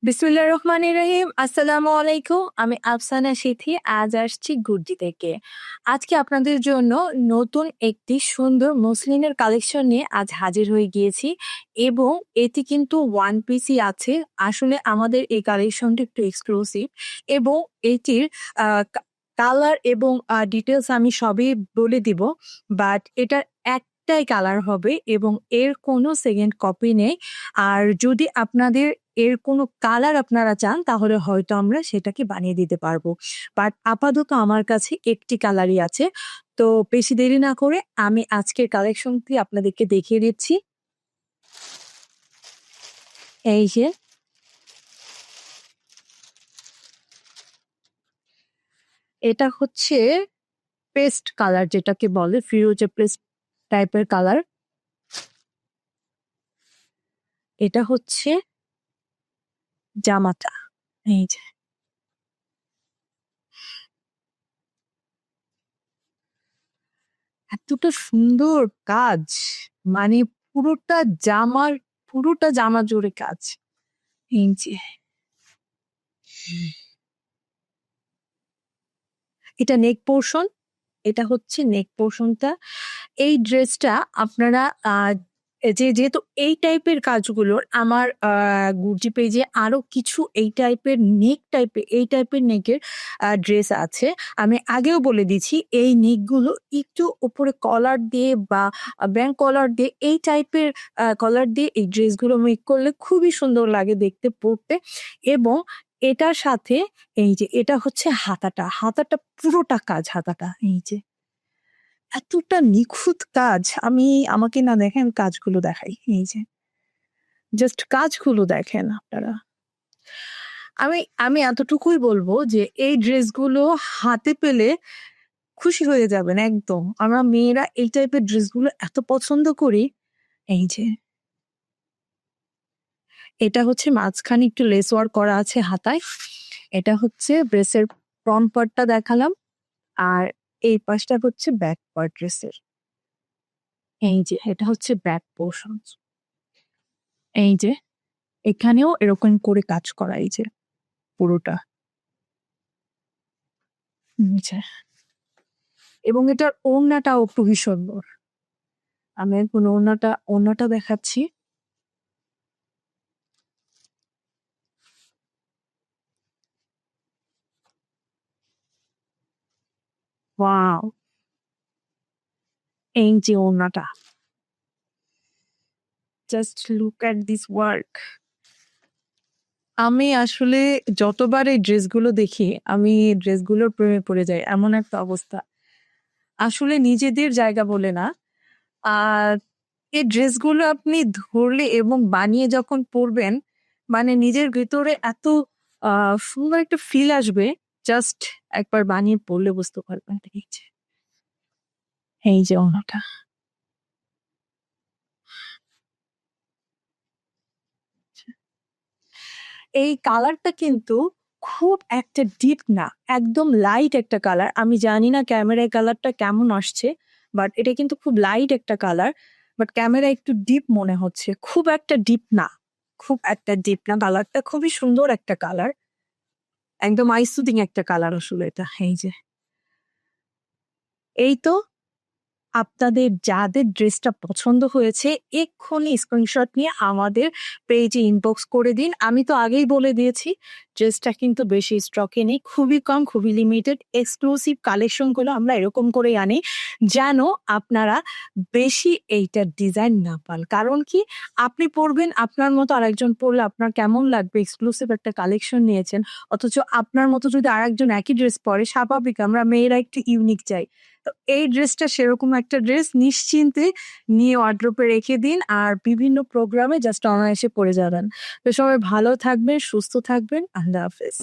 বিসমিল্লাহির রহমানির রহিম। আসসালামু আলাইকুম। আমি আফসানা সিথি। আজ আসছি গুর্জি থেকে। আজকে আপনাদের জন্য নতুন একটি সুন্দর মসলিনের কালেকশন নিয়ে আজ হাজির হয়ে গিয়েছি এবং এটি কিন্তু ওয়ান পিসই আছে। আসলে আমাদের এই কালেকশনটি একটু এক্সক্লুসিভ এবং এটির আ কা কালার এবং ডিটেইলস আমি সবই বলে দিব। বাট এটার একটাই কালার হবে এবং এর কোনো সেকেন্ড কপি নেই। আর যদি আপনাদের এর কোনো কালার আপনারা চান তাহলে হয়তো আমরা সেটাকে বানিয়ে দিতে পারবো। বাট আপাতত আমার কাছে একটি কালারই আছে। তো বেশি দেরি না করে আমি আজকের কালেকশনটি আপনাদেরকে দেখিয়ে দিচ্ছি। এই যে এটা হচ্ছে পেস্ট কালার যেটাকে বলে ফিরোজা পেস্ট টাইপের কালার। এটা হচ্ছে জামাটা। এই যে এতটা সুন্দর কাজ মানে পুরোটা জামার পুরোটা জামা জুড়ে কাজ। এই যে এটা নেক পোরশন। এটা হচ্ছে নেক পোরশনটা। এই ড্রেসটা আপনারা যেহেতু এই টাইপের কাজগুলোর আমার গুরজি পেজে আরো কিছু এই টাইপের নেকের ড্রেস আছে। আমি আগেও বলে দিচ্ছি এই নেকগুলো একটু উপরে কলার দিয়ে বা ব্যাংক কলার দিয়ে এই টাইপের কলার দিয়ে এই ড্রেসগুলো মেক করলে খুবই সুন্দর লাগে দেখতে, পড়তে এবং এটার সাথে এই যে এটা হচ্ছে হাতাটা। হাতাটা পুরোটা কাজ হাতাটা। এই যে এতটা নিখুঁত কাজ আমাকে না দেখেন কাজগুলো দেখাই। এই যে জাস্ট কাজগুলো দেখেন আপনারা। আমি আমি এতটুকুই বলবো যে এই ড্রেসগুলো হাতে পেলে খুশি হয়ে যাবেন একদম। আমরা মেয়েরা এই টাইপের ড্রেসগুলো এত পছন্দ করি। এই যে এটা হচ্ছে মাঝখানে একটু লেস ওয়ার্ক করা আছে হাতায়। এটা হচ্ছে ড্রেসের ফ্রন্ট পার্টটা দেখালাম। আর এই পাশটা হচ্ছে ব্যাক পার্ট ড্রেসের। এই যে এটা হচ্ছে ব্যাক পোরশন। এই যে এখানেও এরকম করে কাজ করা এই যে পুরোটা। যে এবং এটার ওড়নাটাও খুবই সুন্দর। আমি এখন ওড়নাটা দেখাচ্ছি। ওয়াও! এই যে ওড়নাটা। Just look at this work. আমি আসলে যতবার এই ড্রেসগুলো দেখি আমি ড্রেসগুলোর প্রেমে পড়ে যাই। এমন একটা অবস্থা। আসলে নিজেদের জায়গা বলে না। আর এই ড্রেসগুলো আপনি ধরলে এবং বানিয়ে যখন পরবেন, মানে নিজের ভেতরে এত আ সুন্দর একটা ফিল আসবে, জাস্ট একবার বানিয়ে পরলে বুঝতে পারবেন। এই যে ওড়নাটা। এই কালারটা কিন্তু খুব একটা ডিপ না। একদম লাইট একটা কালার। আমি জানি না ক্যামেরায় কালারটা কেমন আসছে। বাট এটা কিন্তু খুব লাইট একটা কালার। বাট ক্যামেরায় একটু ডিপ মনে হচ্ছে। খুব একটা ডিপ না। খুব একটা ডিপ না। কালারটা খুবই সুন্দর একটা কালার। একদম আই সুদিং একটা কালার আসলে এটা। এই যে। এই তো আপনাদের যাদের ড্রেসটা পছন্দ হয়েছে এক্ষুনি স্ক্রিনশট নিয়ে আমাদের পেজে ইনবক্স করে দিন। আমি তো আগেই বলে দিয়েছি ড্রেসটা কিন্তু বেশি স্টকে নেই। খুবই কম, খুবই লিমিটেড। এক্সক্লুসিভ কালেকশন গুলো আমরা এরকম করেই আনি যেন আপনারা বেশি এইটার ডিজাইন না পান। কারণ কি আপনি পড়বেন, আপনার মতো আরেকজন পড়লে আপনার কেমন লাগবে? এক্সক্লুসিভ একটা কালেকশন নিয়েছেন। অথচ আপনার মতো যদি আরেকজন একই ড্রেস পরে, স্বাভাবিক আমরা মেয়েরা একটু ইউনিক চাই। তো এই ড্রেসটা সেরকম একটা ড্রেস। নিশ্চিন্তে নিয়ে ওয়ারড্রোবে রেখে দিন। আর বিভিন্ন প্রোগ্রামে জাস্ট অনায়াসে পড়ে যাবেন। তো সবাই ভালো থাকবেন, সুস্থ থাকবেন। আল্লাহ হাফেজ।